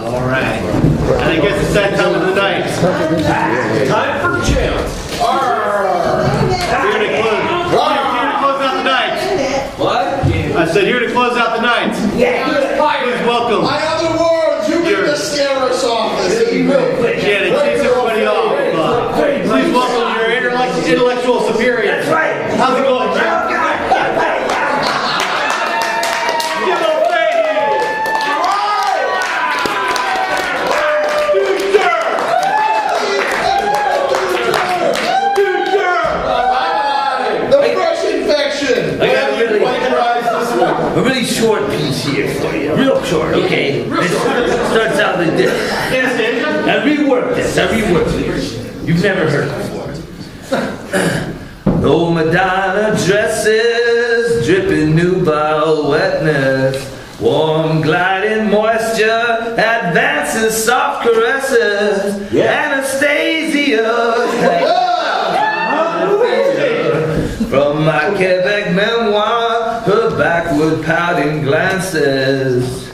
All right. And I guess it's that time of the night. Time for jail. Here to close out the night. What? I said here to close out the night. Yeah. Please welcome. In other words, you get to scare us off this evening. Yeah, to chase everybody off. Please welcome your intellectual superior. That's right. How's it going, Jack? A really short piece here for you. Real short, okay? It starts out like this. I reworked this. You've never heard it before. Though Madonna dresses, dripping nubile wetness, warm gliding moisture, advances soft caresses, Anastasia. From my Quebec memoir, her backward pouting glances.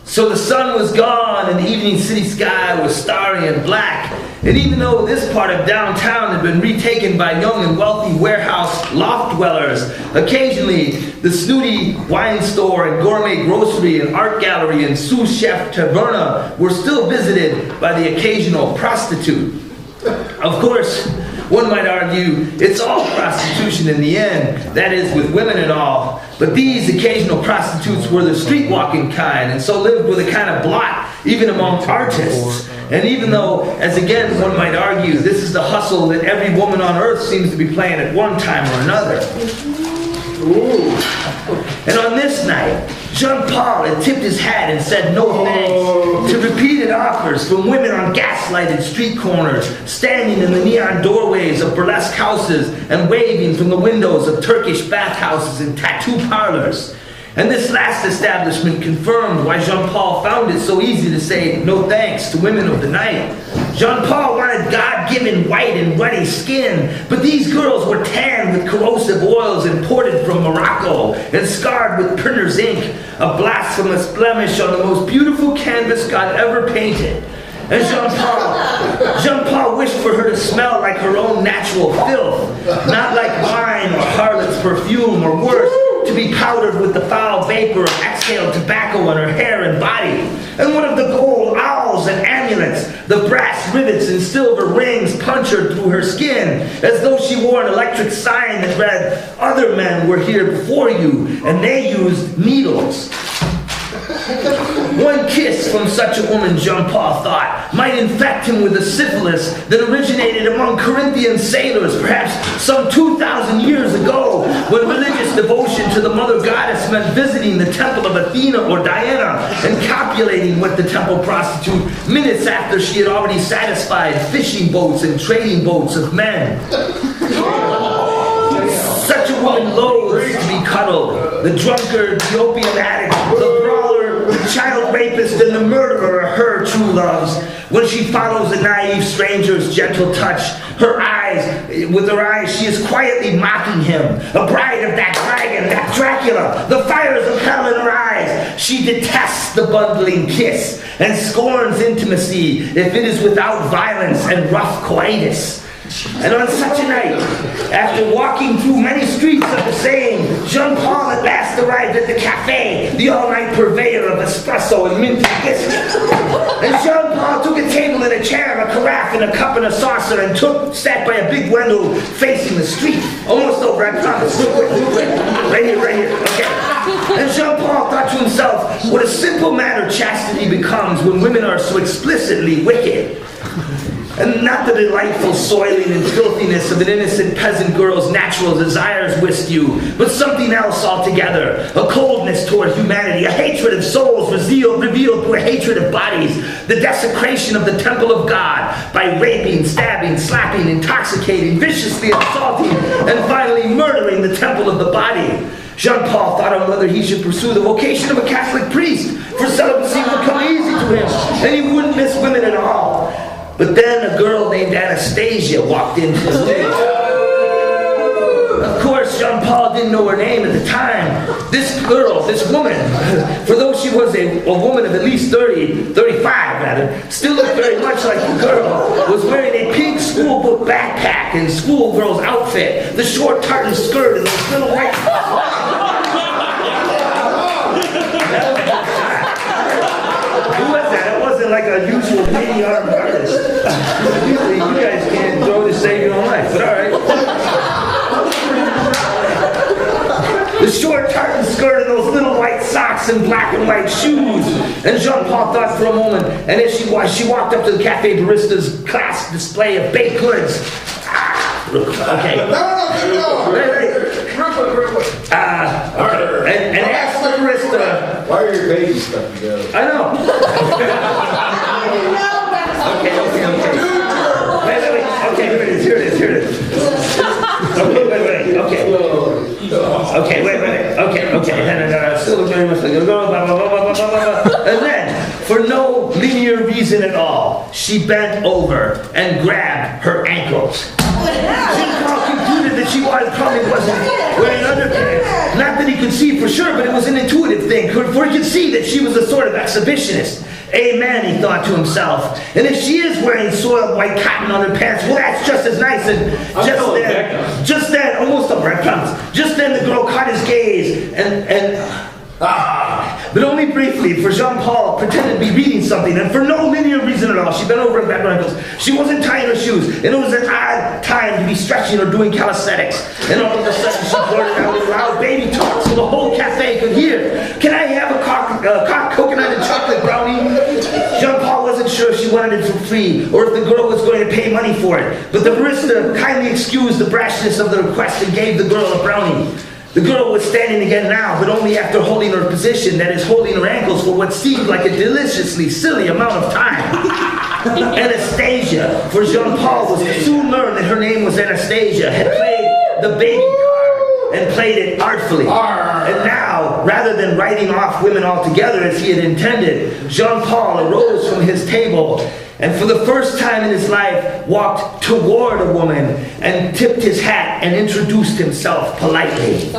So the sun was gone and the evening city sky was starry and black. And even though this part of downtown had been retaken by young and wealthy warehouse loft dwellers, occasionally the snooty wine store and gourmet grocery and art gallery and sous chef taverna were still visited by the occasional prostitute. Of course, one might argue it's all prostitution in the end, that is, with women and all. But these occasional prostitutes were the street-walking kind, and so lived with a kind of blot, even among artists. And even though, as again one might argue, this is the hustle that every woman on earth seems to be playing at one time or another. Ooh. And on this night, Jean-Paul had tipped his hat and said no thanks to repeated offers from women on gaslighted street corners, standing in the neon doorways of burlesque houses and waving from the windows of Turkish bathhouses and tattoo parlors. And this last establishment confirmed why Jean-Paul found it so easy to say no thanks to women of the night. Jean-Paul wanted God-given white and ruddy skin, but these girls were tanned with corrosive oils imported from Morocco and scarred with printer's ink, a blasphemous blemish on the most beautiful canvas God ever painted. And Jean-Paul wished for her to smell like her own natural filth, not like wine or harlot's perfume, or worse, to be powdered with the foul vapor of exhaled tobacco on her hair and body. And what of the gold owls and amulets, the brass rivets and silver rings punctured through her skin, as though she wore an electric sign that read, "Other men were here before you, and they used needles." One kiss from such a woman, Jean-Paul thought, might infect him with a syphilis that originated among Corinthian sailors, perhaps some 2,000 years ago, when religious devotion to the mother goddess meant visiting the temple of Athena or Diana and copulating with the temple prostitute minutes after she had already satisfied fishing boats and trading boats of men. Such a woman loathes to be cuddled. The drunkard, the opium addict, the brawler, the child rapist, and the murderer are her true loves. When she follows a naive stranger's gentle touch, with her eyes, she is quietly mocking him. A bride of that dragon, that Dracula, the fires of hell in her eyes. She detests the bundling kiss and scorns intimacy if it is without violence and rough coitus. And on such a night, after walking through many streets of the same, Jean-Paul at last arrived at the cafe, the all-night purveyor of espresso and minty biscuits. And Jean-Paul took a table and a chair, a carafe and a cup and a saucer, and sat by a big window facing the street. Almost over, I promise. Real quick. Right here, okay. And Jean-Paul thought to himself, what a simple matter chastity becomes when women are so explicitly wicked. And not the delightful soiling and filthiness of an innocent peasant girl's natural desires whisked you, but something else altogether. A coldness toward humanity, a hatred of souls revealed through a hatred of bodies, the desecration of the temple of God by raping, stabbing, slapping, intoxicating, viciously assaulting, and finally murdering the temple of the body. Jean-Paul thought on whether he should pursue the vocation of a Catholic priest, for celibacy would come easy to him, and he wouldn't miss women at all. But then a girl named Anastasia walked into his room. Of course, Jean-Paul Jean-Paul didn't know her name at the time. This girl, this woman, for though she was a woman of at least 35 rather, still looked very much like the girl, was wearing a pink school book backpack and schoolgirl's outfit, the short tartan skirt and those little white... Who was that? It wasn't like a usual medium artist. Usually you guys can't throw to save your own life, but alright. The short tartan skirt and those little white socks and black and white shoes. And Jean-Paul thought for a moment, and as she walked up to the cafe barista's class display of baked goods. Okay. No. Wait. And asked the barista. Why are your babies stuck together? I know. Okay. Wait. Okay, here it is. Okay, wait. Okay, wait. Okay. No. Still look very much like blah, blah, blah. And then, for no linear reason at all, she bent over and grabbed her ankles. Jean-Paul concluded that she probably wasn't wearing underpants. Not that he could see for sure, but it was an intuitive thing, for he could see that she was a sort of exhibitionist. Amen, he thought to himself. And if she is wearing soiled white cotton underpants, well, that's just as nice. And just then, almost over, I promise. Just then the girl caught his gaze but only briefly, for Jean-Paul pretended to be reading something, and for no linear reason at all, she bent over and grabbed her ankles. She wasn't tying her shoes, and it was an odd time to be stretching or doing calisthenics. And all of a sudden, she blurted out with loud baby talk so the whole cafe could hear. Can I have a coconut and chocolate brownie? Jean-Paul wasn't sure if she wanted it for free, or if the girl was going to pay money for it. But the barista kindly excused the brashness of the request and gave the girl a brownie. The girl was standing again now, but only after holding her position, that is, holding her ankles for what seemed like a deliciously silly amount of time. Anastasia, for Jean-Paul was to soon learn that her name was Anastasia, had played the baby card and played it artfully. And now, rather than writing off women altogether as he had intended, Jean-Paul arose from his table and for the first time in his life walked toward a woman and tipped his hat and introduced himself politely.